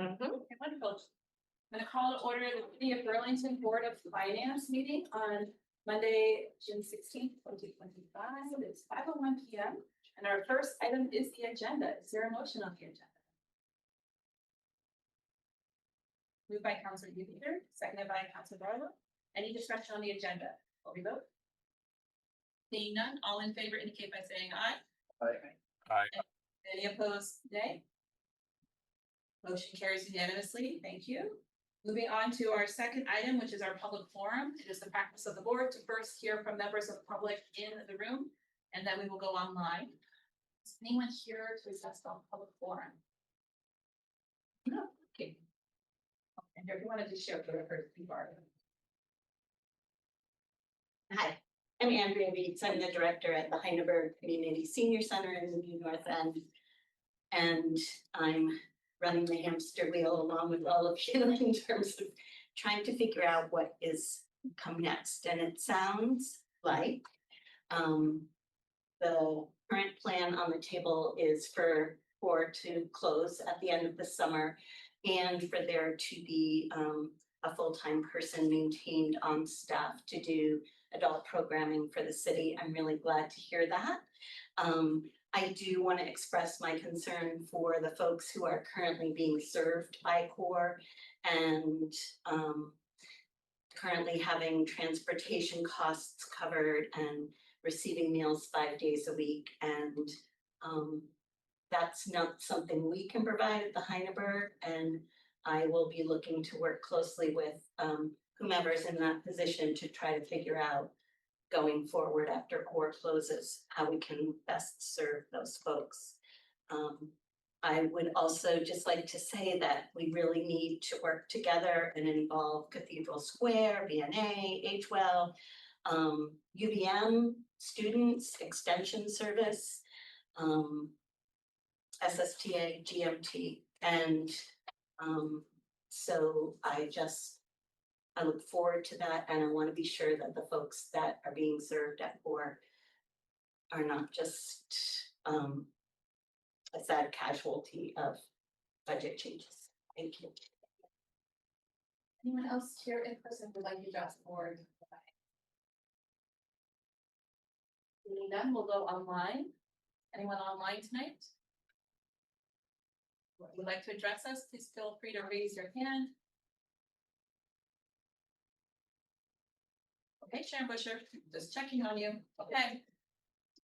Okay, wonderful. I'm going to call to order the City of Burlington Board of Finance meeting on Monday, June 16th, 2025. It's 5:01 p.m. And our first item is the agenda. Is there a motion on the agenda? Moved by Councilor Ubieder, seconded by Councilor Barlow. Any discussion on the agenda? Will we vote? Seeing none, all in favor indicate by saying aye. Aye. Any opposed, nay? Motion carries unanimously. Thank you. Moving on to our second item, which is our public forum. It is the practice of the board to first hear from members of the public in the room, and then we will go online. Is anyone here to address the public forum? No. Okay. And if you wanted to share for the first people. Hi, I'm Andrea Reeds. I'm the director at the Heineberg Community Senior Center in the New North End. And I'm running the hamster wheel along with all of you in terms of trying to figure out what is come next. And it sounds like the current plan on the table is for to close at the end of the summer and for there to be a full-time person maintained on staff to do adult programming for the city. I'm really glad to hear that. I do want to express my concern for the folks who are currently being served by CORE and currently having transportation costs covered and receiving meals 5 days a week. And that's not something we can provide at the Heineberg. And I will be looking to work closely with whomever's in that position to try to figure out going forward after CORE closes, how we can best serve those folks. I would also just like to say that we really need to work together and involve Cathedral Square, VNA, HWell, UVM, students, extension service, SSTA, GMT, and so I look forward to that, and I want to be sure that the folks that are being served at CORE are not just a sad casualty of budget changes. Thank you. Anyone else here in person would like to address the board? Seeing none, we'll go online. Anyone online tonight? Would like to address us? Please feel free to raise your hand. Okay, Sharon Busher, just checking on you. Okay.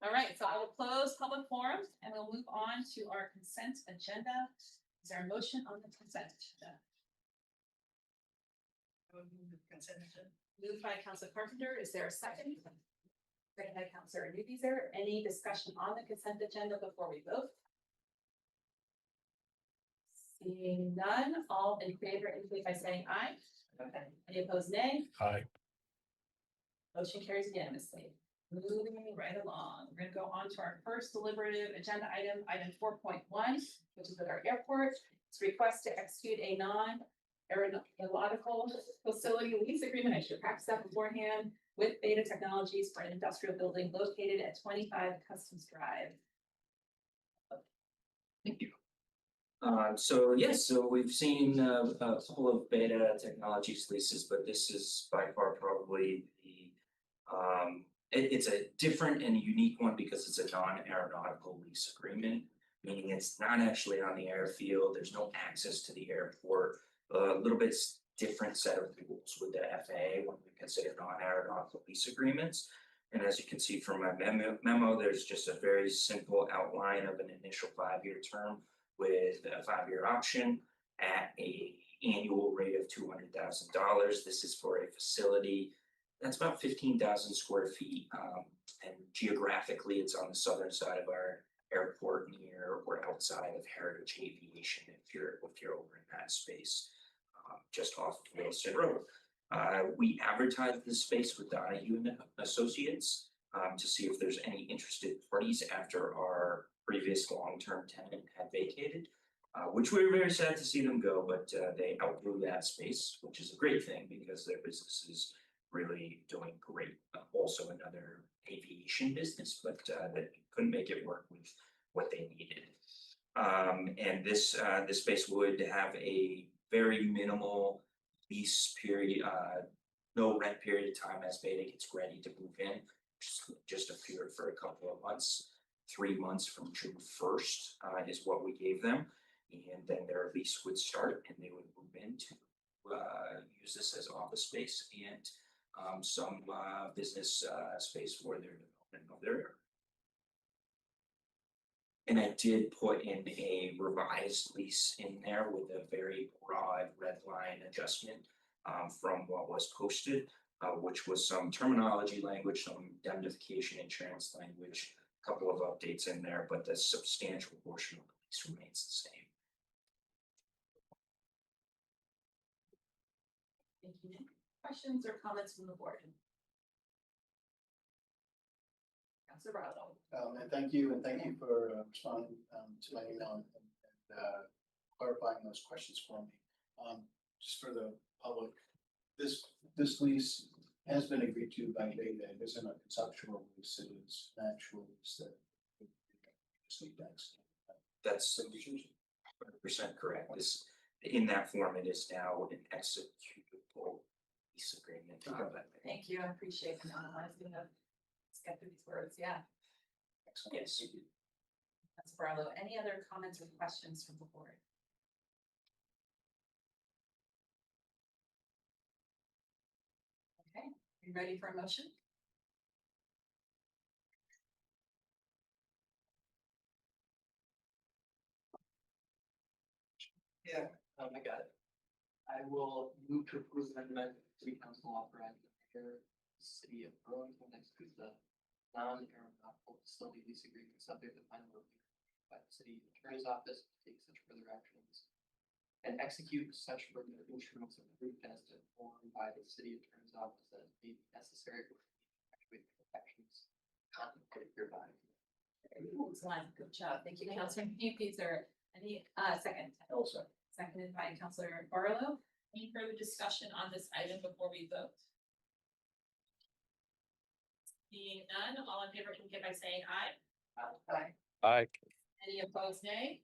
All right, so I will close public forum and we'll move on to our consent agenda. Is there a motion on the consent agenda? Moved by Councilor Carpenter. Is there a second? Second by Councilor Ubieder. Any discussion on the consent agenda before we vote? Seeing none, all in favor indicate by saying aye. Okay. Any opposed, nay? Aye. Motion carries unanimously. Moving right along, we're going to go on to our first deliberative agenda item, item 4.1, which is at our airport. It's request to execute a non-aeronautical facility lease agreement. I should practice that beforehand with Beta Technologies for an industrial building located at 25 Customs Drive. Thank you. So we've seen a couple of Beta Technologies leases, but this is by far probably the it's a different and unique one because it's a non-aeronautical lease agreement, meaning it's not actually on the airfield. There's no access to the airport. A little bit different set of rules with the FAA when we consider non-aeronautical lease agreements. And as you can see from my memo, there's just a very simple outline of an initial 5-year term with a 5-year option at an annual rate of $200,000. This is for a facility that's about 15,000 square feet. And geographically, it's on the southern side of our airport near or outside of Heritage Aviation if you're over in that space, just off of Wilson Road. We advertised this space with Donahue and Associates to see if there's any interested parties after our previous long-term tenant had vacated, which we were very sad to see them go, but they outgrew that space, which is a great thing because their business is really doing great. Also another aviation business, but that couldn't make it work with what they needed. And this space would have a very minimal lease period, no rent period of time as Beta gets ready to move in. Just a period for a couple of months, 3 months from June 1st, is what we gave them. And then their lease would start and they would move in to use this as office space and some business space for their development of their area. And I did put in a revised lease in there with a very broad red line adjustment from what was posted, which was some terminology language, some indemnification insurance language, a couple of updates in there, but the substantial portion of the lease remains the same. Thank you, Nick. Questions or comments from the board? Councilor Barlow. And thank you for responding to my email and clarifying those questions for me. Just for the public, this lease has been agreed to by Beta. It isn't a conceptual lease, it is an actual lease that we just need to execute. That's 100% correct. This, in that form, it is now an executable lease agreement. Thank you, I appreciate it. I was gonna get through these words, yeah. Excellent. Yes. Councilor Barlow, any other comments or questions from the board? Okay, are you ready for a motion? Yeah, I got it. I will move to approve amendment city council authorizing the mayor, city of Burlington, execute the non-aeronautical facility lease agreement subject to final review by the city attorney's office to take such further actions. And execute such further instruments of proof as informed by the city attorney's office as may be necessary for effectuate protections contemplated hereby. Excellent, good job. Thank you, Councilor. Please, or any second? Also, Seconded by Councilor Barlow. Any further discussion on this item before we vote? Seeing none, all in favor indicate by saying aye. Aye. Aye. Any opposed, nay?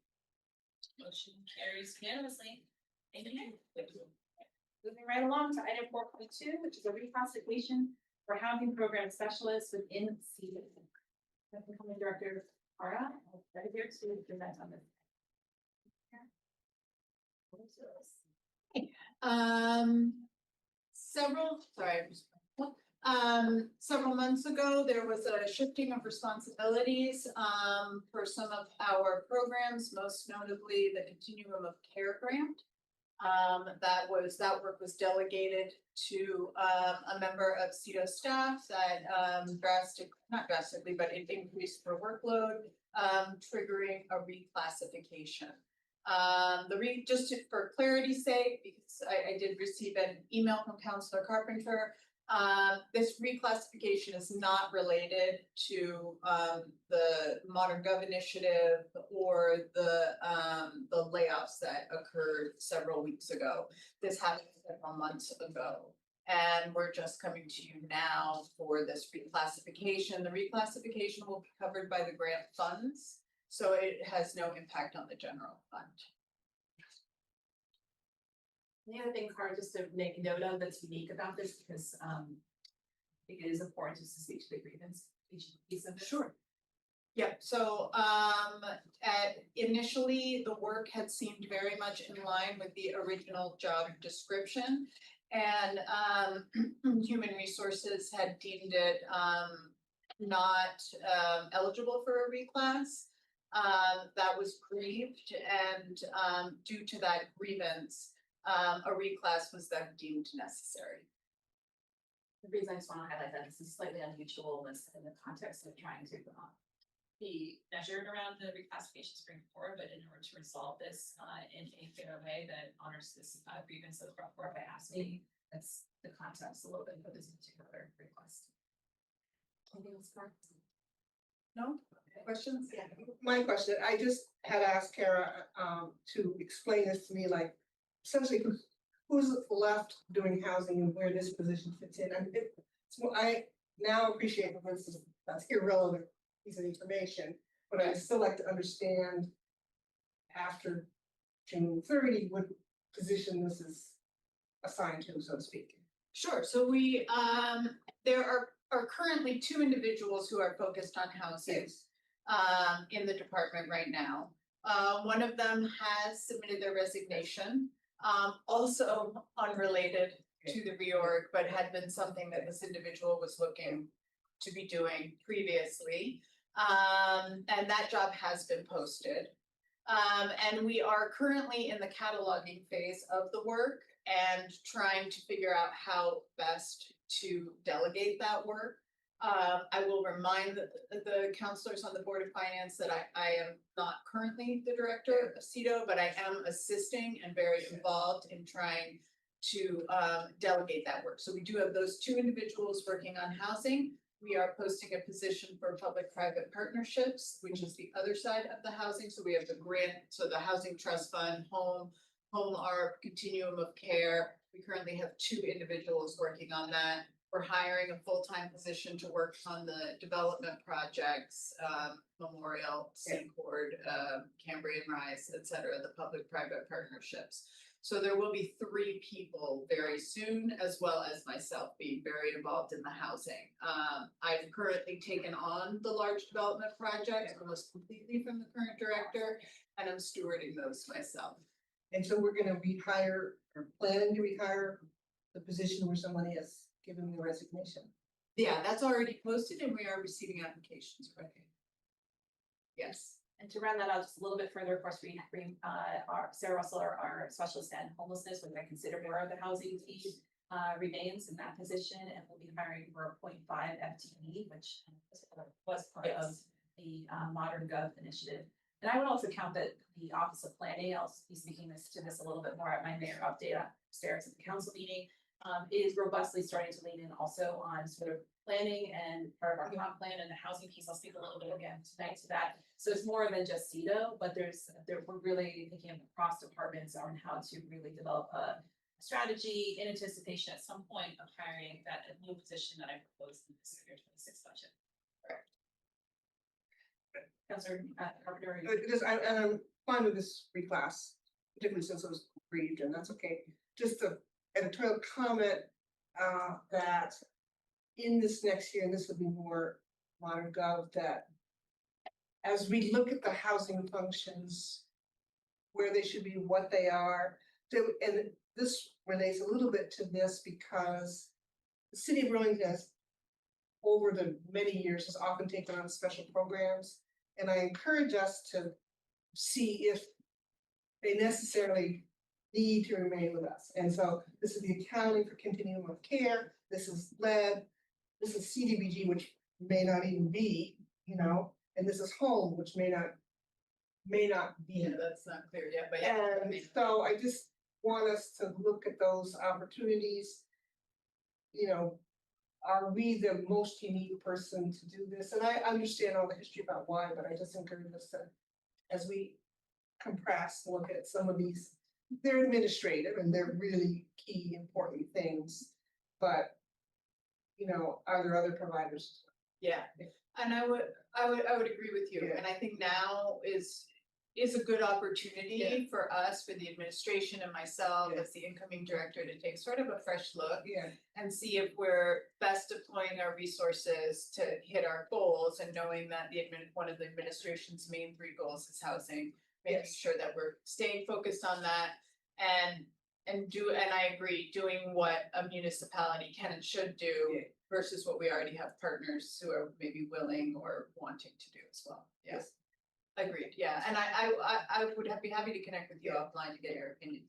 Motion carries unanimously. Thank you. Moving right along to item 4.2, which is a reclassification for housing program specialists within CEDO. Incoming Director Ara, right here to present on this. Several months ago, there was a shifting of responsibilities, for some of our programs, most notably the Continuum of Care grant. That work was delegated to, a member of CEDO staff that, not drastically, but it increased their workload, triggering a reclassification. For clarity's sake, because I did receive an email from Councilor Carpenter, this reclassification is not related to the Modern Gov initiative or the layoffs that occurred several weeks ago. This happened several months ago. And we're just coming to you now for this reclassification. The reclassification will be covered by the grant funds, so it has no impact on the general fund. The other thing, Cara, just to make note of that's unique about this, because I think it is important just to speak to the grievance, each piece of it. Sure. Yep, so initially, the work had seemed very much in line with the original job description. And Human Resources had deemed it not eligible for a reclass. That was grieved, and due to that grievance, a reclass was then deemed necessary. The reason I just want to highlight that is slightly unusual in the context of trying to be measured around the reclassification spring forward, but in order to resolve this in a fair way that honors this grievance that was brought forward by ASME, that's the context a little bit for this particular request. Anything else, Cara? No questions? Yeah. My question, I just had asked Kara to explain this to me, like essentially who's left doing housing and where this position fits in. And I now appreciate that that's irrelevant piece of information, but I'd still like to understand after June 30, what position this is assigned to, so to speak. Sure, so we, there are currently two individuals who are focused on housing. In the department right now. One of them has submitted their resignation, also unrelated to the reorg, but had been something that this individual was looking to be doing previously. And that job has been posted. And we are currently in the cataloging phase of the work and trying to figure out how best to delegate that work. I will remind the counselors on the Board of Finance that I am not currently the director of CEDO, but I am assisting and very involved in trying to delegate that work. So we do have those two individuals working on housing. We are posting a position for public-private partnerships, which is the other side of the housing. So we have the grant, so the Housing Trust Fund, home ARP, continuum of care. We currently have two individuals working on that. We're hiring a full-time position to work on the development projects, Memorial, Secord, Cambrian Rise, et cetera, the public-private partnerships. So there will be 3 people very soon, as well as myself being very involved in the housing. I've currently taken on the large development projects almost completely from the current director, and I'm stewarding those myself. And so we're gonna rehire or planning to rehire the position where somebody has given the resignation. Yeah, that's already posted and we are receiving applications, right? Yes. And to round that out just a little bit further, of course, our Sarah Russell, our specialist in homelessness, which I consider more of the housing team, remains in that position, and we'll be hiring for a 0.5 FTE, which was part of the Modern Gov initiative. And I would also count that the Office of Planning, I'll be speaking to this a little bit more at my mayor update upstairs at the council meeting, is robustly starting to lean in also on sort of planning and part of our comp plan and the housing piece. I'll speak a little bit again tonight to that. So it's more than just CEDO, but we're really thinking across departments on how to really develop a strategy in anticipation at some point of hiring that new position that I proposed in this year 26 budget. Councilor Carpenter. I'm fine with this reclass, particularly since it was grieved, and that's okay. Just a editorial comment that in this next year, and this would be more Modern Gov, that as we look at the housing functions, where they should be, what they are, and this relates a little bit to this because the city of Burlington has, over the many years, has often taken on special programs. And I encourage us to see if they necessarily need to remain with us. And so this is the accounting for continuum of care. This is lead. This is CDBG, which may not even be, and this is home, which may not be. Yeah, that's not clear yet, but And so I just want us to look at those opportunities. Are we the most unique person to do this? And I understand all the history about why, but I just encourage us to, as we compress, look at some of these, they're administrative and they're really key, important things. But, are there other providers? yeah, and I would agree with you. Yeah. And I think now is a good opportunity for us, for the administration and myself as the incoming director, to take sort of a fresh look and see if we're best deploying our resources to hit our goals, and knowing that one of the administration's main 3 goals is housing, making sure that we're staying focused on that and I agree, doing what a municipality can and should do versus what we already have partners who are maybe willing or wanting to do as well. Yes. Agreed, yeah, and I would be happy to connect with you offline to get your opinion.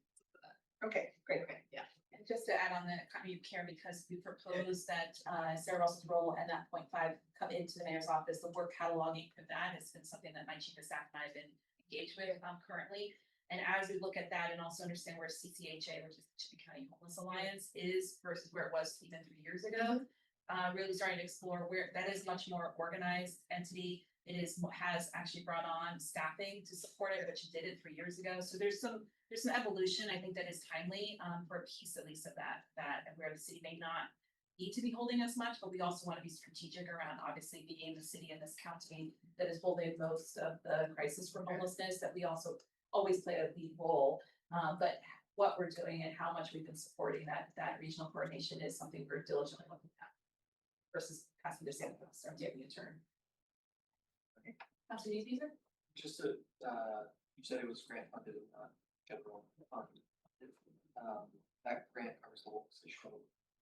Okay, great. Okay, yeah. And just to add on the continuum of care, because we propose that Sarah Russell's role and that 0.5 come into the mayor's office, the work cataloging for that has been something that my chief of staff and I have been engaged with currently. And as we look at that and also understand where CCHA, which is the Chippy County Homeless Alliance, is versus where it was even 3 years ago, really starting to explore where that is much more organized entity. It has actually brought on staffing to support it, which it did it 3 years ago. So there's some evolution, I think, that is timely for a piece at least of that where the city may not need to be holding as much, but we also want to be strategic around obviously being the city in this county that is holding most of the crisis for homelessness, that we also always play a lead role. But what we're doing and how much we've been supporting that regional coordination is something we're diligently looking at. Versus passing this in, or giving a turn. Okay, Councilor Deezer? Just to, you said it was grant funded, general fund. That grant covers the whole position.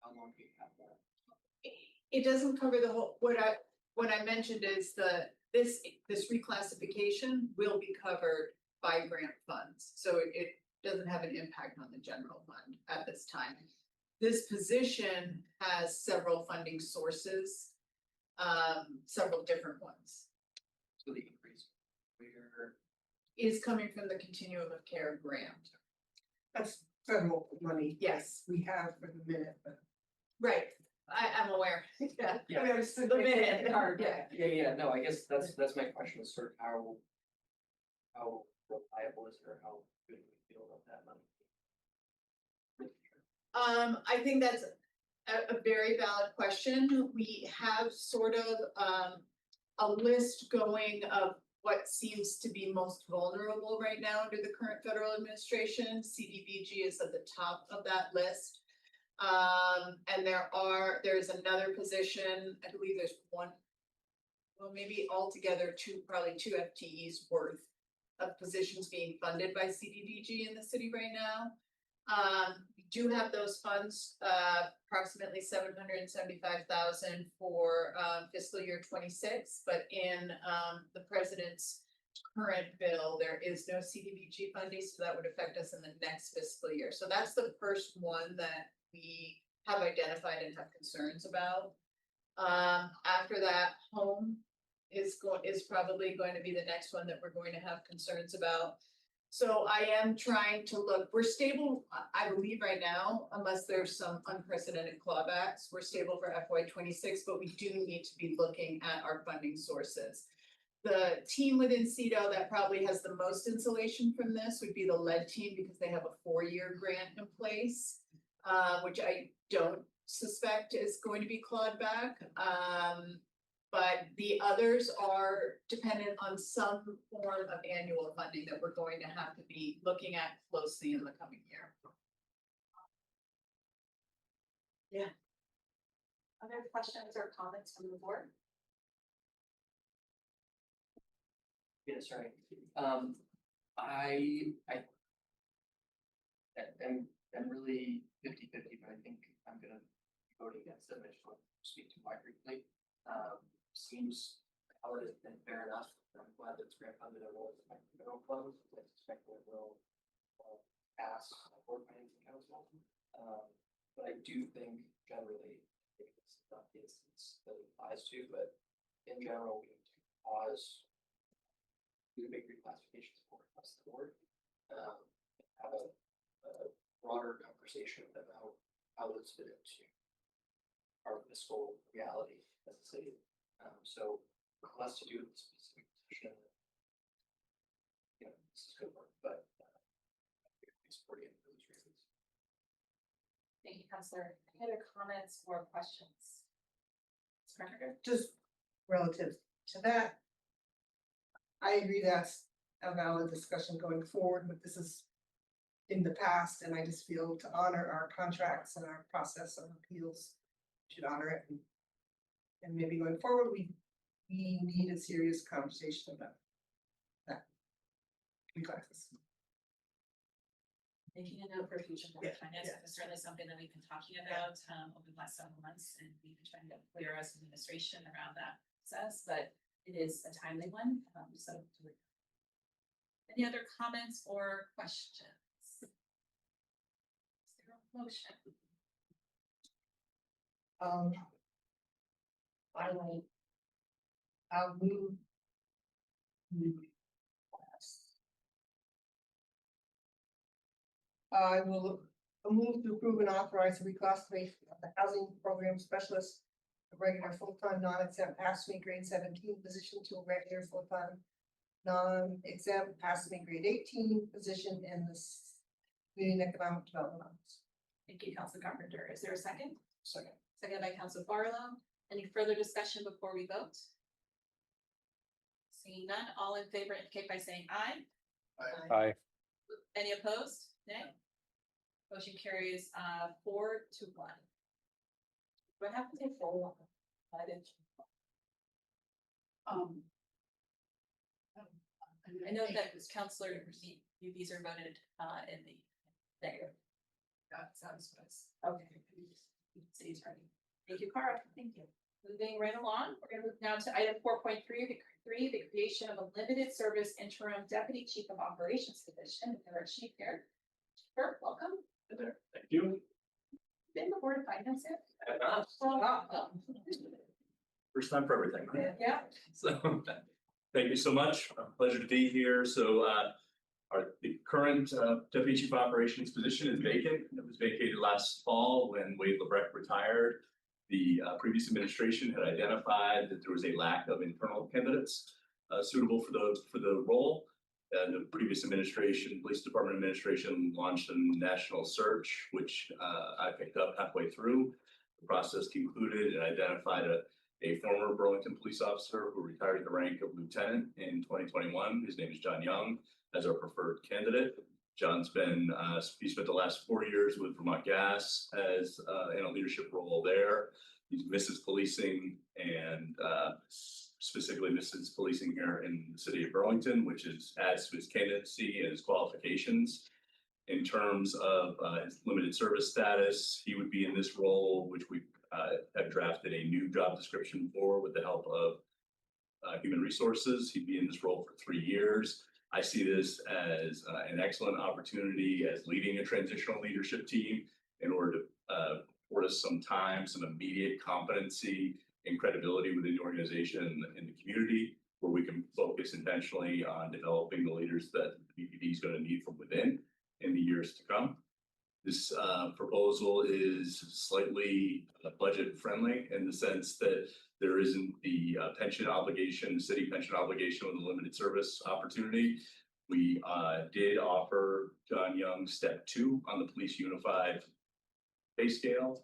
How long do you have that? It doesn't cover the whole, what I mentioned is this reclassification will be covered by grant funds, so it doesn't have an impact on the general fund at this time. This position has several funding sources, several different ones. So the increase, where, Is coming from the Continuum of Care grant. That's federal money. Yes. We have for the minute, but. Right, I'm aware, yeah. Yeah. I understood The my minute, second part, but- yeah, no, I guess that's my question, is sort of how reliable is it, or how good do we feel about that money? I think that's a very valid question. We have sort of a list going of what seems to be most vulnerable right now under the current federal administration. CDBG is at the top of that list. And there's another position, I believe there's one, well, maybe altogether probably two FTEs worth of positions being funded by CDBG in the city right now. We do have those funds, approximately $775,000 for fiscal year 26, but in the president's current bill, there is no CDBG funding, so that would affect us in the next fiscal year. So that's the first one that we have identified and have concerns about. After that, home is probably going to be the next one that we're going to have concerns about. So I am trying to look, we're stable, I believe right now, unless there's some unprecedented clawbacks, we're stable for FY 26, but we do need to be looking at our funding sources. The team within CEDO that probably has the most insulation from this would be the lead team, because they have a 4-year grant in place, which I don't suspect is going to be clawed back. But the others are dependent on some form of annual funding that we're going to have to be looking at closely in the coming year. Other questions or comments from the board? Yeah, sorry. I'm really 50-50, but I think I'm gonna be voting against it. I just want to speak to why briefly. Seems how it has been fair enough. I'm glad that it's grant funded. I will expect the federal funds. I suspect it will pass board finance council. But I do think generally, it's not the instance that it applies to, but in general, we need to pause, do a big reclassification support across the board. Have a broader conversation about how those fit into our fiscal reality as a city. So less to do with the specific position. You know, this is good work, but we support it for those reasons. Thank you, Councilor. Any other comments or questions? Ms. Carpenter? Just relative to that. I agree that's a valid discussion going forward, but this is in the past, and I just feel to honor our contracts and our process of appeals, we should honor it. And maybe going forward, we need a serious conversation about that. Reclasses. Making a note for future board Yeah, finance, yeah. it's certainly something that we've been talking about over the last several months, and we've been trying to clear us administration around that process, but it is a timely one, so. Any other comments or questions? Is there a motion? I'll move. I will move to approve and authorize the reclassification of the housing program specialist, a regular full-time non-exempt ASME grade 17 position to a regular full-time non-exempt ASME grade 18 position in the community economic development office. Thank you, Council Carpenter. Is there a second? Second. Seconded by Council Barlow. Any further discussion before we vote? Seeing none, all in favor indicate by saying aye. Aye. Any opposed? Nay? Motion carries 4-1. What happened to 4-1? I didn't. I know that Counselor, these are voted in the negative. That sounds nice. Okay. City's ready. Thank you, Cara. Thank you. Moving right along, we're gonna move now to item 4.3, the creation of a limited service interim deputy chief of operations position. We have our chief here. Sure, welcome. Thank you. Been the board of finance yet? First time for everything. Right? Yeah. So, thank you so much. A pleasure to be here. So, the current deputy chief operations position is vacant. It was vacated last fall when Wade LeBrecq retired. The previous administration had identified that there was a lack of internal candidates suitable for the role. The previous administration, police department administration, launched a national search, which I picked up halfway through. The process concluded and identified a former Burlington police officer who retired at the rank of lieutenant in 2021. His name is John Young, as our preferred candidate. John's been, he spent the last 4 years with Vermont Gas as in a leadership role there. He's misses policing and specifically misses policing here in the city of Burlington, which adds to his candidacy and his qualifications. In terms of his limited service status, he would be in this role, which we have drafted a new job description for with the help of human resources. He'd be in this role for 3 years. I see this as an excellent opportunity as leading a transitional leadership team in order to afford us some time, some immediate competency and credibility within the organization and the community, where we can focus intentionally on developing the leaders that the BPD is going to need from within in the years to come. This proposal is slightly budget friendly in the sense that there isn't the pension obligation, city pension obligation with a limited service opportunity. We did offer John Young step 2 on the police unified pay scale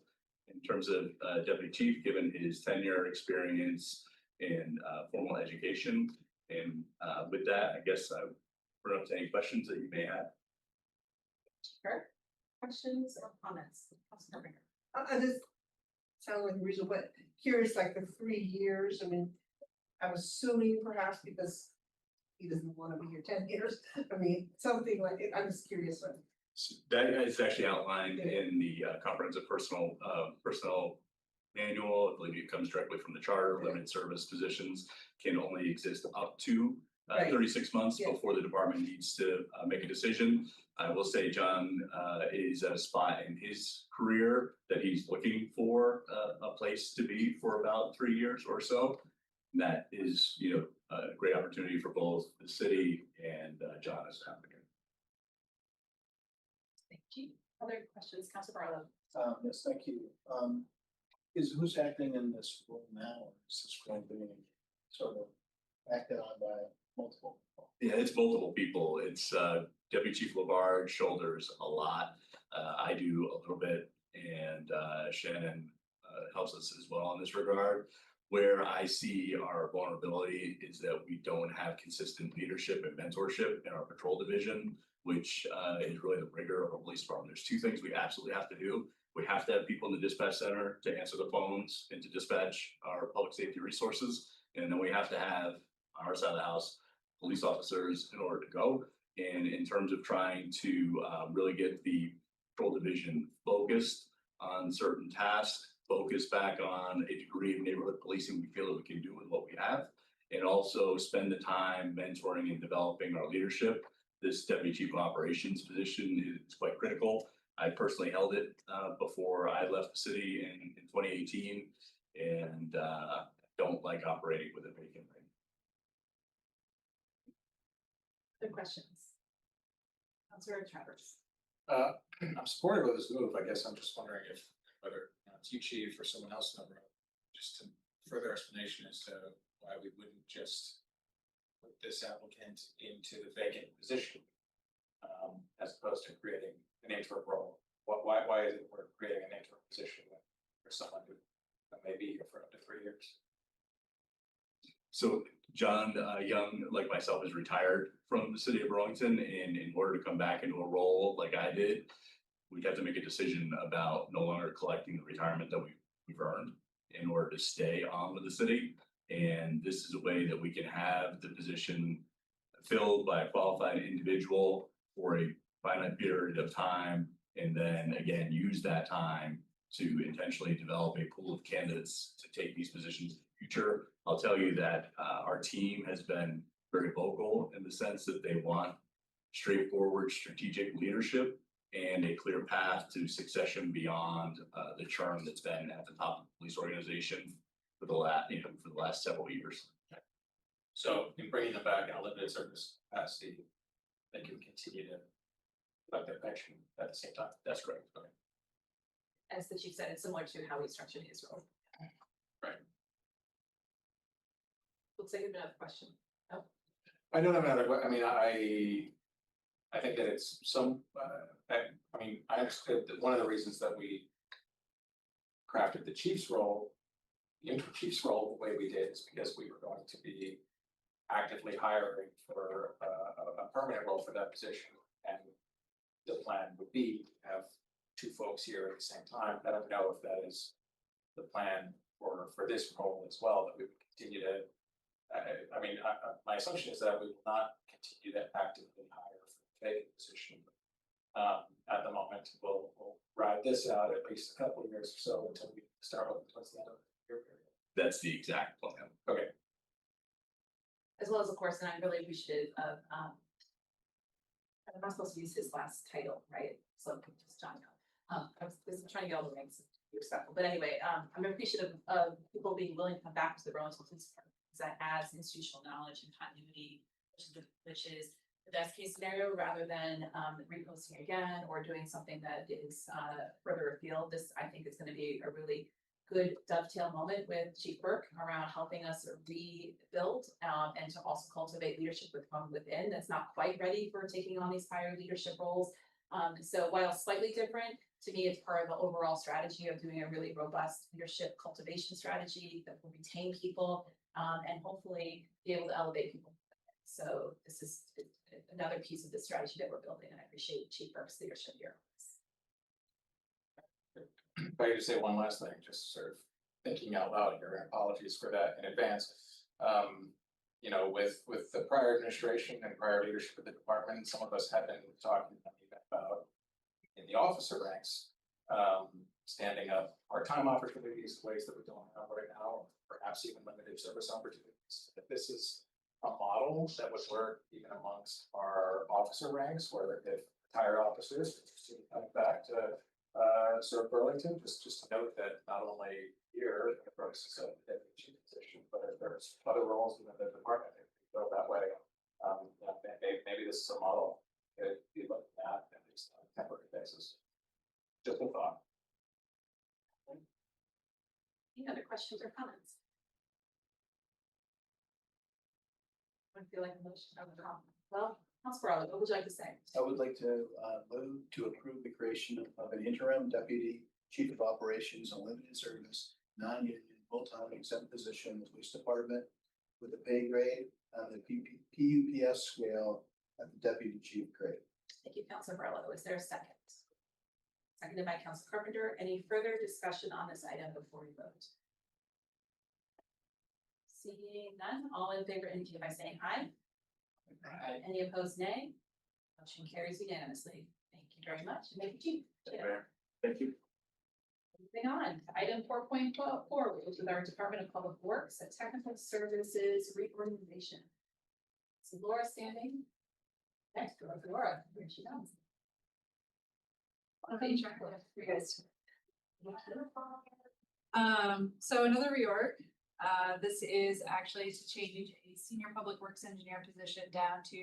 in terms of deputy chief, given his tenure, experience, and formal education. And with that, I guess I bring up to any questions that you may have. Sure. Questions or comments? Councilor Ringer. I just sound like a reason, but curious, like the 3 years, I mean, I'm assuming perhaps because he doesn't want to be here 10 years. I mean, something like it. I'm just curious. So that is actually outlined in the comprehensive personnel manual. I believe it comes directly from the charter. Limited service positions can only exist up to 36 months before the department needs to make a decision. I will say John is at a spot in his career that he's looking for a place to be for about 3 years or so. And that is, a great opportunity for both the city and John as an applicant. Thank you. Other questions, Councilor Barlow? Yes, thank you. Who's acting in this role now? Or is this going to be sort of acted on by multiple people? Yeah, it's multiple people. It's Deputy Chief LaBarge shoulders a lot. I do a little bit, and Shannon helps us as well in this regard. Where I see our vulnerability is that we don't have consistent leadership and mentorship in our patrol division, which is really the rigor of our police department. There's 2 things we absolutely have to do. We have to have people in the dispatch center to answer the phones and to dispatch our public safety resources. And then we have to have on our side of the house police officers in order to go. And in terms of trying to really get the patrol division focused on certain tasks, focus back on a degree of neighborhood policing we feel that we can do with what we have, and also spend the time mentoring and developing our leadership. This deputy chief of operations position is quite critical. I personally held it before I left the city in 2018, and don't like operating with a vacant ring. Other questions? Councilor Travers. I'm supportive of this move. I guess I'm just wondering if whether it's you, chief, or someone else in the room, just to further explanation as to why we wouldn't just put this applicant into the vacant position, as opposed to creating an interim role. Why is it we're creating an interim position for someone who may be here for up to 3 years? So John Young, like myself, is retired from the city of Burlington, and in order to come back into a role like I did, we'd have to make a decision about no longer collecting the retirement that we've earned in order to stay on with the city. And this is a way that we can have the position filled by a qualified individual for a finite period of time, and then again, use that time to intentionally develop a pool of candidates to take these positions in the future. I'll tell you that our team has been very vocal in the sense that they want straightforward strategic leadership and a clear path to succession beyond the term that's been at the top of the police organization for the last several years. So in bringing them back in a limited service capacity, they can continue to collect their pension at the same time. That's correct. Okay. As the chief said, it's similar to how we structured his role. Right. Looks like another question. I don't have another, I mean, I think that it's some, I mean, I understood that one of the reasons that we crafted the chief's role, the interim chief's role, the way we did is because we were going to be actively hiring for a permanent role for that position. And the plan would be to have two folks here at the same time. I don't know if that is the plan for this role as well, that we would continue to, I mean, my assumption is that we will not continue to actively hire for the vacant position. At the moment, we'll ride this out at least a couple of years or so until we start looking towards the end of the year period. That's the exact plan. Okay. As well as, of course, and I'm really appreciative of, I'm not supposed to use his last title, right? So just John Young. I was trying to get all the ranks respectful, but anyway, I'm appreciative of people being willing to come back to the Burlington Police Department because that adds institutional knowledge and continuity, which is the best case scenario rather than reposting again or doing something that is further afield. This, I think, is going to be a really good dovetail moment with Chief Burke around helping us rebuild and to also cultivate leadership from within that's not quite ready for taking on these higher leadership roles. So while slightly different, to me, it's part of the overall strategy of doing a really robust leadership cultivation strategy that will retain people and hopefully be able to elevate people. So this is another piece of the strategy that we're building, and I appreciate Chief Burke's leadership here. If I could just say one last thing, just sort of thinking out loud here, and apologies for that in advance. You know, with the prior administration and prior leadership of the department, some of us have been talking about in the officer ranks, standing up part-time opportunities, ways that we don't have right now, or perhaps even limited service opportunities. If this is a model that would work even amongst our officer ranks, where if retired officers are interested in coming back to serve Burlington, just to note that not only here the process of the deputy chief position, but if there's other roles within the department, if we go that way, maybe this is a model that be looked at least on a temporary basis. Just a thought. Any other questions or comments? I feel like a motion. Well, Councilor, what would you like to say? I would like to move to approve the creation of an interim deputy chief of operations and limited service, non-union, full-time exempt position in the police department with a pay grade on the PUPS scale at the deputy chief grade. Thank you, Councilor Barlow. Is there a second? Seconded by Councilor Carpenter. Any further discussion on this item before we vote? Seeing none, all in favor indicate by saying aye. Aye. Any opposed, nay? Motion carries unanimously. Thank you very much. Thank you, Chief. Thank you. Moving on to item 4.4, which is our Department of Public Works, a technical services reorganization. So Laura standing next to us. Laura, here she comes. Okay, checklist for you guys. So another reorg. This is actually to change a senior public works engineer position down to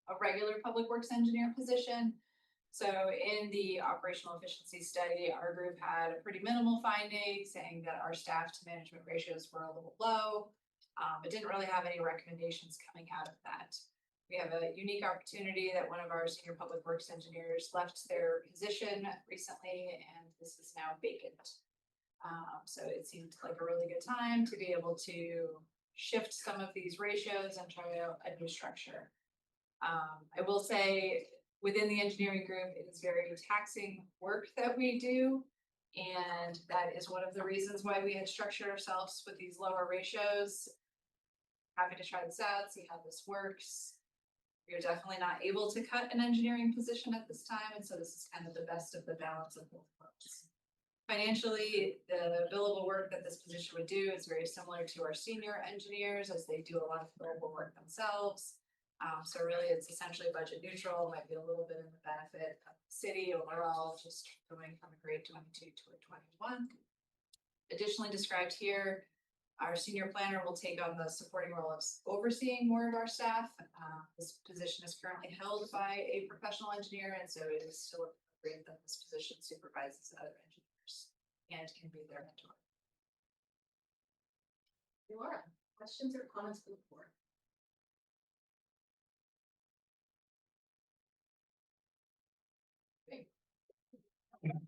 a regular public works engineer position. So in the operational efficiency study, our group had a pretty minimal finding saying that our staff to management ratios were a little low, but didn't really have any recommendations coming out of that. We have a unique opportunity that one of our senior public works engineers left their position recently, and this is now vacant. So it seemed like a really good time to be able to shift some of these ratios and try out a new structure. I will say, within the engineering group, it is very taxing work that we do. And that is one of the reasons why we had structured ourselves with these lower ratios. Happy to try this out, see how this works. We are definitely not able to cut an engineering position at this time, and so this is kind of the best of the balance of both worlds. Financially, the billable work that this position would do is very similar to our senior engineers, as they do a lot of billable work themselves. So really, it's essentially budget neutral, might be a little bit in the benefit of the city overall, just going from a grade 22 to a 21. Additionally described here, our senior planner will take on the supporting role of overseeing more of our staff. This position is currently held by a professional engineer, and so it is still appropriate that this position supervises other engineers and can be their mentor. Laura, questions or comments from the board?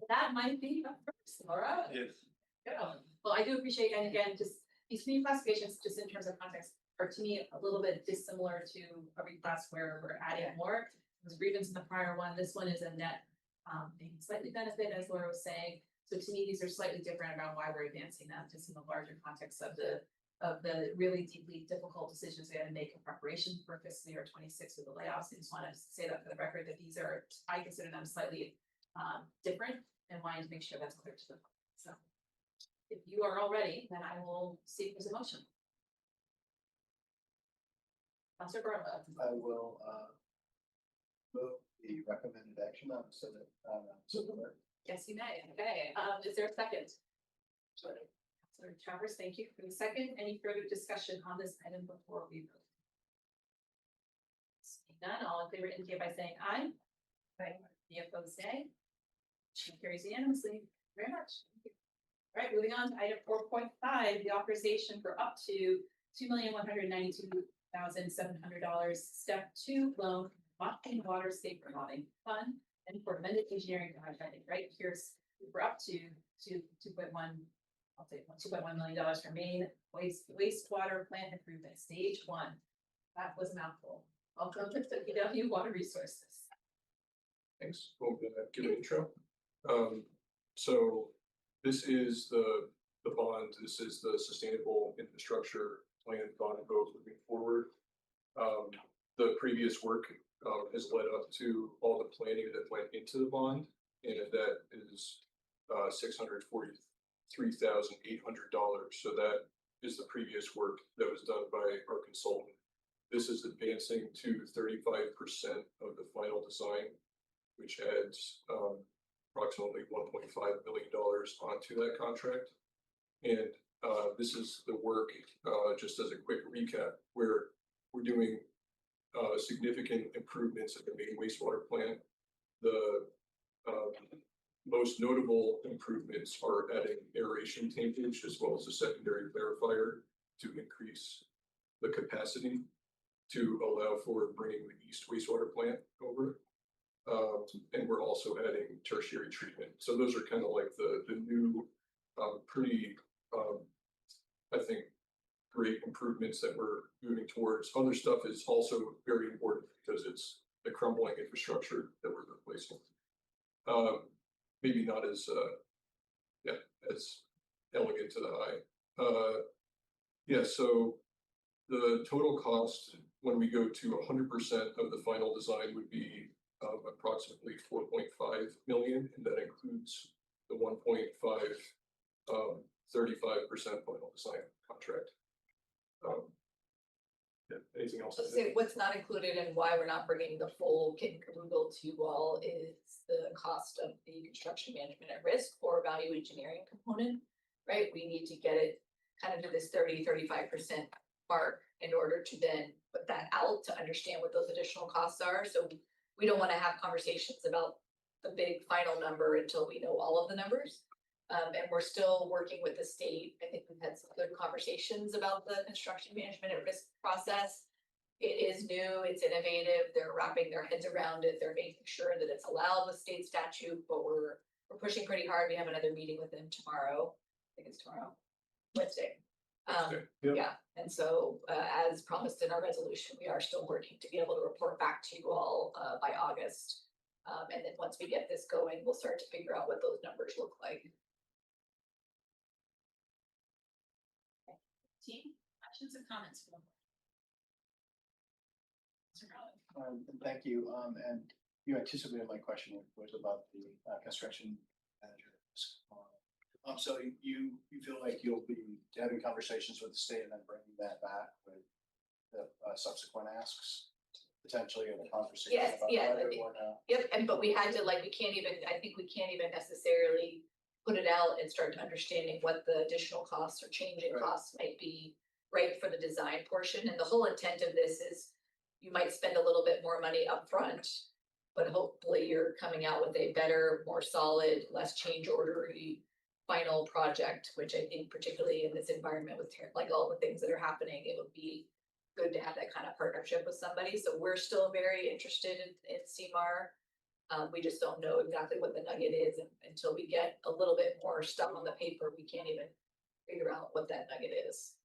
That might be the first, Laura. Yes. Good. Well, I do appreciate, and again, just these new classifications, just in terms of context, are to me a little bit dissimilar to a reclass where we're adding more. It was grievance in the prior one. This one is a net, maybe slightly benefit, as Laura was saying. So to me, these are slightly different around why we're advancing them, just in the larger context of the really deeply difficult decisions we had to make in preparation for fiscal year 26 with the layoffs. I just want to say that for the record, that these are, I consider them slightly different, and wanting to make sure that's clear to the public. So if you are all ready, then I will seek this motion. Councilor Barlow. I will move the recommended action on similar. Yes, you may. Okay, is there a second? Councilor Travers, thank you for the second. Any further discussion on this item before we vote? Seeing none, all in favor indicate by saying aye. Aye. Any opposed, nay? Motion carries unanimously. Very much. Thank you. All right, moving on to item 4.5, the authorization for up to $2,192,700 step 2 loan, Boston Water Safe Revolving Fund, and for amended engineering contracting. Right here's we're up to 2.1. I'll say $2.1 million for main wastewater plant improvement stage 1. That was a mouthful. Welcome to CEDO Water Resources. Thanks. We'll give an intro. So this is the bond. This is the sustainable infrastructure plan bond vote moving forward. The previous work has led up to all the planning that went into the bond, and that is $643,800. So that is the previous work that was done by our consultant. This is advancing to 35% of the final design, which adds approximately $1.5 million onto that contract. And this is the work, just as a quick recap, where we're doing significant improvements at the main wastewater plant. The most notable improvements are adding aeration tankage as well as a secondary clarifier to increase the capacity to allow for bringing the east wastewater plant over. And we're also adding tertiary treatment. So those are kind of like the new, pretty, I think, great improvements that we're moving towards. Other stuff is also very important because it's the crumbling infrastructure that we're replacing. Maybe not as, as elegant to the eye. So the total cost when we go to 100% of the final design would be approximately 4.5 million, and that includes the 1.5 35% final design contract. Anything else? Let's say what's not included and why we're not bringing the full kit and caboodle to you all is the cost of the construction management at risk or value engineering component, right? We need to get it kind of to this 30-35% mark in order to then put that out to understand what those additional costs are. So we don't want to have conversations about the big final number until we know all of the numbers. And we're still working with the state. I think we've had some good conversations about the construction management at risk process. It is new, it's innovative. They're wrapping their heads around it. They're making sure that it's allowed with state statute, but we're pushing pretty hard. We have another meeting with them tomorrow. I think it's tomorrow, Wednesday. Okay. Yeah, and so, as promised in our resolution, we are still working to be able to report back to you all, by August. And then once we get this going, we'll start to figure out what those numbers look like. Team, questions or comments from the board? Mr. Rowland? And thank you, and you anticipated my question was about the construction manager. So you feel like you'll be having conversations with the state and then bringing that back with the subsequent asks? Potentially in a conversation Yes, about yeah, whether I or not. Yep, and but we had to, like, I think we can't even necessarily put it out and start understanding what the additional costs or changing Right. costs might be, right, for the design portion, and the whole intent of this is you might spend a little bit more money upfront, but hopefully you're coming out with a better, more solid, less change ordery final project, which I think particularly in this environment with like all the things that are happening, it would be good to have that kind of partnership with somebody. So we're still very interested in CMAR. We just don't know exactly what the nugget is until we get a little bit more stuff on the paper. We can't even figure out what that nugget is.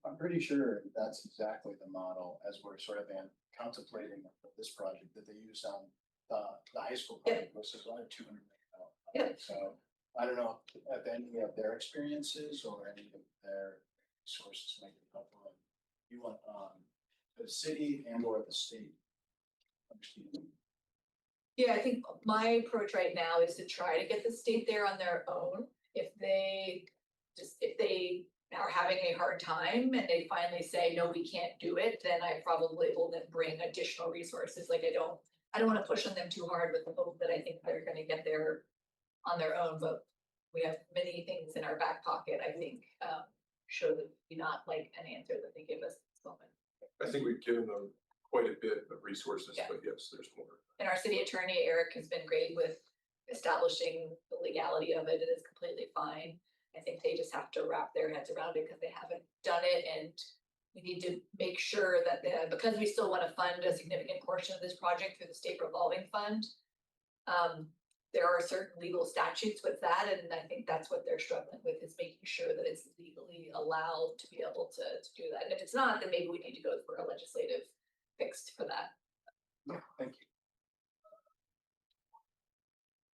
I'm pretty sure that's exactly the model as we're sort of contemplating this project that they use on the high school project, which is around $200 million. Yep. So I don't know if any of their experiences or any of their sources might be helpful. You want the city and or the state. Understand. Yeah, I think my approach right now is to try to get the state there on their own. If they are having a hard time and they finally say, no, we can't do it, then I probably will then bring additional resources. Like I don't want to push on them too hard with the hope that I think they're gonna get there on their own, but we have many things in our back pocket, I think, should be not like an answer that they give us at this moment. I think we've given them quite a bit of resources, Yeah. but yes, there's more. And our city attorney, Eric, has been great with establishing the legality of it. It is completely fine. I think they just have to wrap their heads around it because they haven't done it, and we need to make sure that because we still want to fund a significant portion of this project through the state revolving fund. There are certain legal statutes with that, and I think that's what they're struggling with, is making sure that it's legally allowed to be able to do that. And if it's not, then maybe we need to go for a legislative fix for that. Yeah, thank you.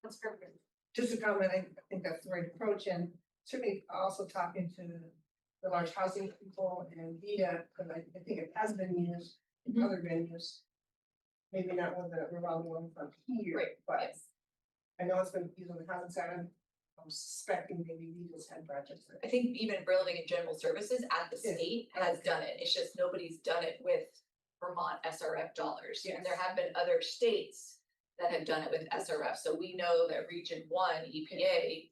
That's perfect. Just a comment, I think that's the right approach, and certainly also talking to the large housing people and VITA, because I think it has been used in other venues. Maybe not with the revolving one from here, Right, but yes. I know it's been used on the housing side, I'm suspecting maybe VITA's had projects there. I think even Burlington and General Services at the Yeah. state has done it. It's just nobody's done it with Vermont SRF dollars. And there have been other states that have done it with SRF. So we know that Region 1 EPA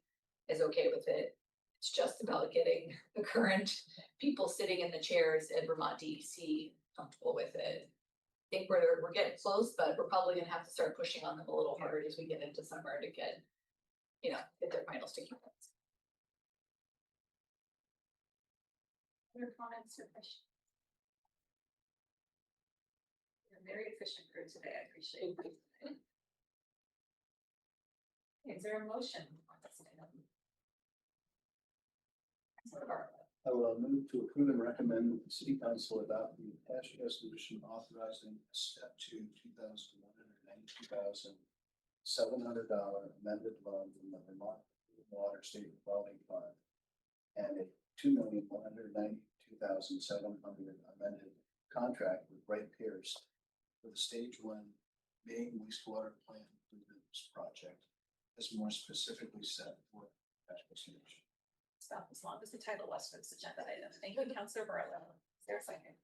is okay with it. It's just about getting the current people sitting in the chairs at Vermont DEC comfortable with it. I think we're getting close, but we're probably gonna have to start pushing on them a little harder as we get into summer to get their final sticky points. Other comments or questions? You're a very efficient group today. I appreciate it. Is there a motion on this item? Councilor Barlow. I will move to approve and recommend that the city council adopt the attached resolution authorizing step 2, $2,192,700 amended loan from the Vermont Water State Revolving Fund and a $2,192,700 amended contract with Wright Pierce for the stage 1 main wastewater plant improvements project, as more specifically set for attached resolution. Stop as long as the title was for this agenda item. Thank you, Councilor Barlow. Is there a second?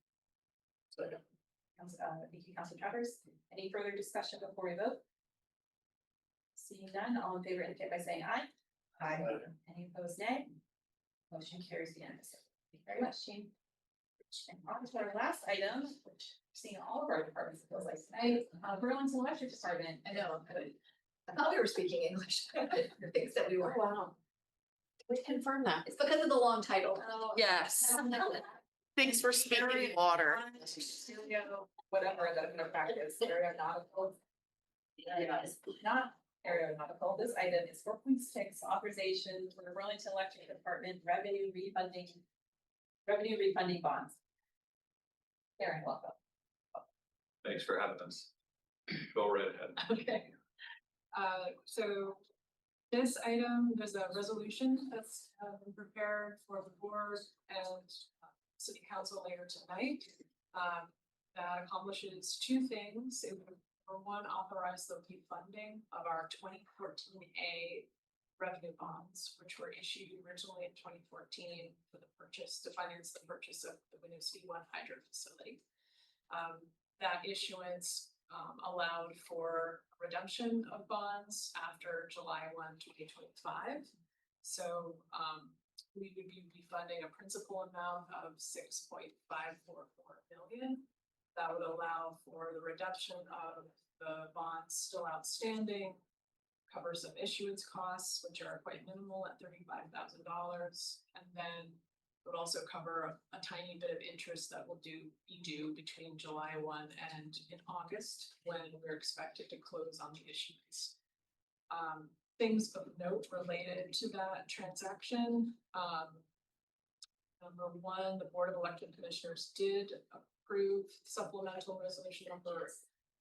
Second. Thank you, Councilor Travers. Any further discussion before we vote? Seeing none, all in favor indicate by saying aye. Aye. Any opposed, nay? Motion carries unanimously. Thank you very much, team. And on to our last item, which we're seeing all of our departments, it feels like tonight, Burlington Electric Department. I know, I thought we were speaking English. The things that we were. Wow. We confirm that. It's because of the long title. Yes. Thanks for speaking water. Whatever the practice, aeronautical. Yes, not aeronautical. This item is 4.6 authorization for the Burlington Electric Department revenue refunding revenue refunding bonds. Karen, welcome. Thanks for having us. Go right ahead. Okay. So this item, there's a resolution that's been prepared for the board and city council later tonight. That accomplishes two things. It would, for one, authorize the refunding of our 2014A revenue bonds, which were issued originally in 2014 for the purchase, to finance the purchase of the Winooski 1 hydro facility. That issuance allowed for redemption of bonds after July 1, 2025. So we would be refunding a principal amount of 6.544 million. That would allow for the redemption of the bonds still outstanding, cover some issuance costs, which are quite minimal at $35,000, and then it would also cover a tiny bit of interest that will be due between July 1 and in August, when we're expected to close on the issuance. Things of note related to that transaction. Number one, the Board of Elected Commissioners did approve supplemental resolution number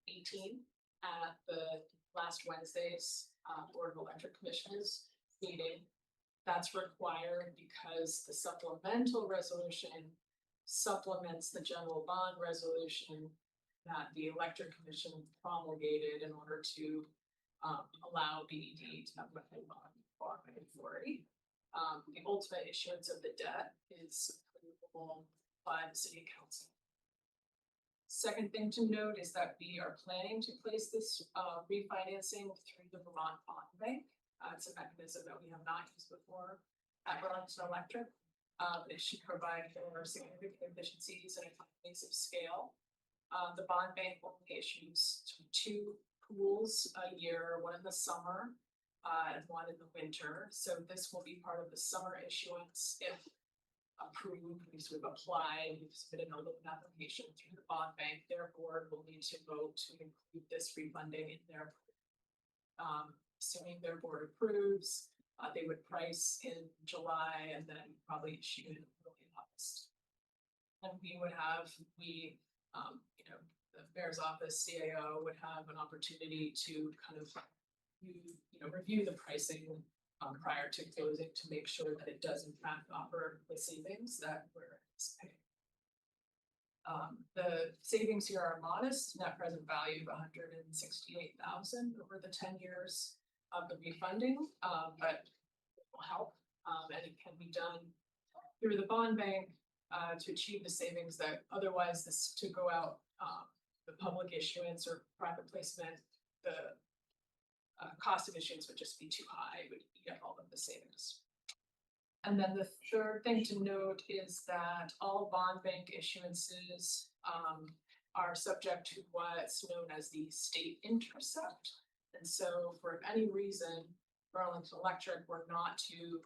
18 at the last Wednesday's Board of Elected Commissioners meeting. That's required because the supplemental resolution supplements the general bond resolution that the Electric Commission promulgated in order to allow BED to have a bond authority. The ultimate issuance of the debt is approvable by the City Council. Second thing to note is that we are planning to place this refinancing through the Vermont Bond Bank. It's a mechanism that we have not used before at Burlington Electric. It should provide for significant efficiencies and economies of scale. The bond bank only issues 2 pools a year, one in the summer and one in the winter. So this will be part of the summer issuance if approved. We've applied, we've submitted a loan application through the bond bank. Their board will need to vote to include this refunding in their assuming their board approves, they would price in July and then probably issue in early August. And we would have, you know, the mayor's office, CAO would have an opportunity to kind of, review the pricing prior to closing to make sure that it does in fact offer the savings that we're anticipating. The savings here are modest, net present value of $168,000 over the 10 years of the refunding, but it will help, and it can be done through the bond bank to achieve the savings that otherwise this to go out the public issuance or private placement, the cost of issuance would just be too high, it would eat up all of the savings. And then the third thing to note is that all bond bank issuances are subject to what's known as the state intercept. And so for any reason, Burlington Electric were not to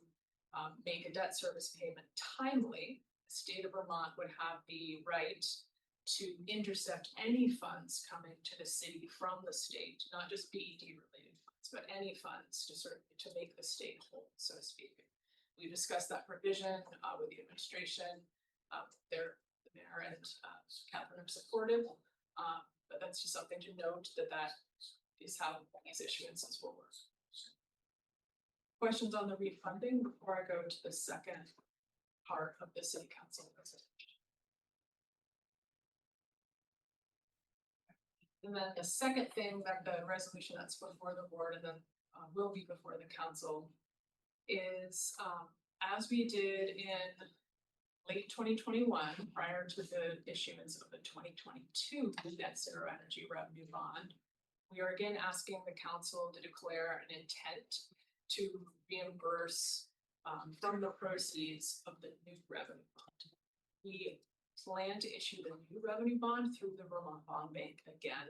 make a debt service payment timely, the state of Vermont would have the right to intercept any funds coming to the city from the state, not just BED related funds, but any funds to make the state whole, so to speak. We discussed that provision with the administration. The mayor and Catherine are supportive, but that's just something to note that is how these issuances will work. Questions on the refunding before I go to the second part of the city council presentation. And then the second thing that the resolution that's before the board and then will be before the council is as we did in late 2021, prior to the issuance of the 2022 net zero energy revenue bond, we are again asking the council to declare an intent to reimburse from the proceeds of the new revenue bond. We plan to issue the new revenue bond through the Vermont Bond Bank again,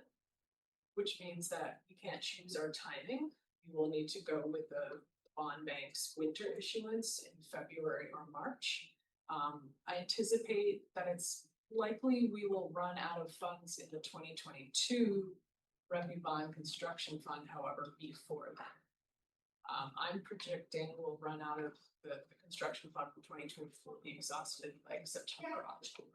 which means that we can't choose our timing. We will need to go with the bond bank's winter issuance in February or March. I anticipate that it's likely we will run out of funds in the 2022 revenue bond construction fund, however, before that. I'm projecting we'll run out of the construction fund from 2024 be exhausted like September, October.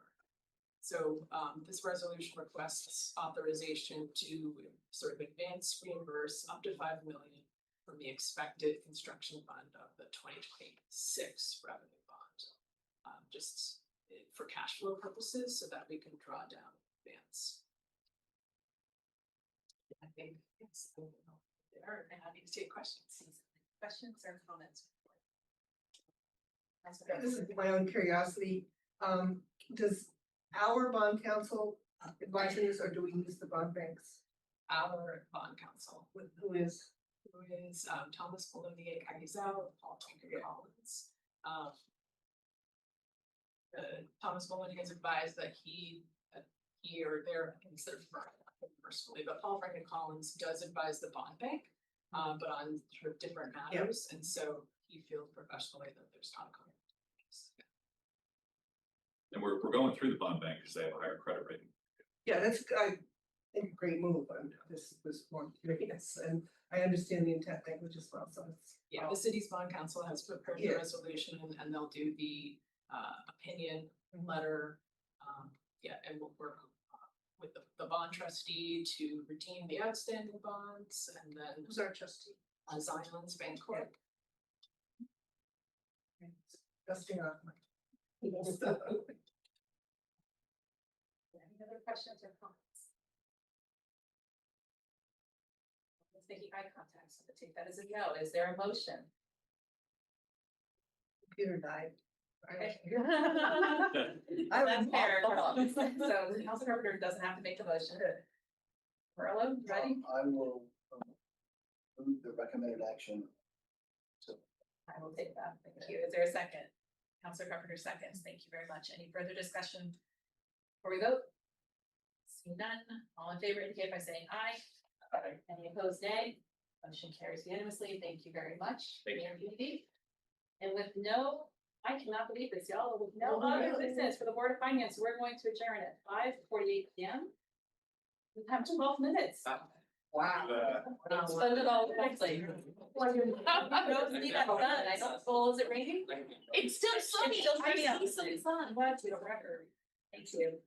So this resolution requests authorization to sort of advance reimburse up to 5 million from the expected construction fund of the 2026 revenue bond. Just for cash flow purposes so that we can draw down advance. I think it's there and happy to take questions. Questions or comments? This is my own curiosity. Does our bond counsel advise this, or do we use the bond banks? Our bond counsel, Who is? Thomas Bolonier Cagizal, Paul Tinker Collins. Thomas Bolonier has advised that he or their, instead of personally, but Paul Franken Collins does advise the bond bank, but on sort of different matters, and so he feels professionally that there's not a conflict. And we're going through the bond bank because they have a higher credit rating. Yeah, that's, I think, a great move. This was more curious, and I understand the intent language as well, so it's. Yeah, the city's bond council has prepared the resolution and they'll do the opinion letter. And we'll work with the bond trustee to redeem the outstanding bonds, and then. Who's our trustee? Zion's Bancorp. Dusting off my. Any other questions or comments? Let's making eye contact, so I take that as a no. Is there a motion? Computer died. Okay. I That's was fair. So the House Carpenter doesn't have to make a motion. Perlo, ready? I will move the recommended action. I will take that. Thank you. Is there a second? Councilor Carpenter seconds. Thank you very much. Any further discussion before we vote? Seeing none, all in favor indicate by saying aye. Aye. Any opposed, nay? Motion carries unanimously. Thank you very much. Thank you. Mayor Beatty. And with no, I cannot believe this, y'all, with no other business for the Board of Finance, we're going to adjourn at 5:48 p.m. We have 12 minutes. Wow. Spend it all quickly. Don't see that sun. I don't, well, is it raining? It's still sunny. It's still sunny I see outside. some sun. What, we don't record. Thank you.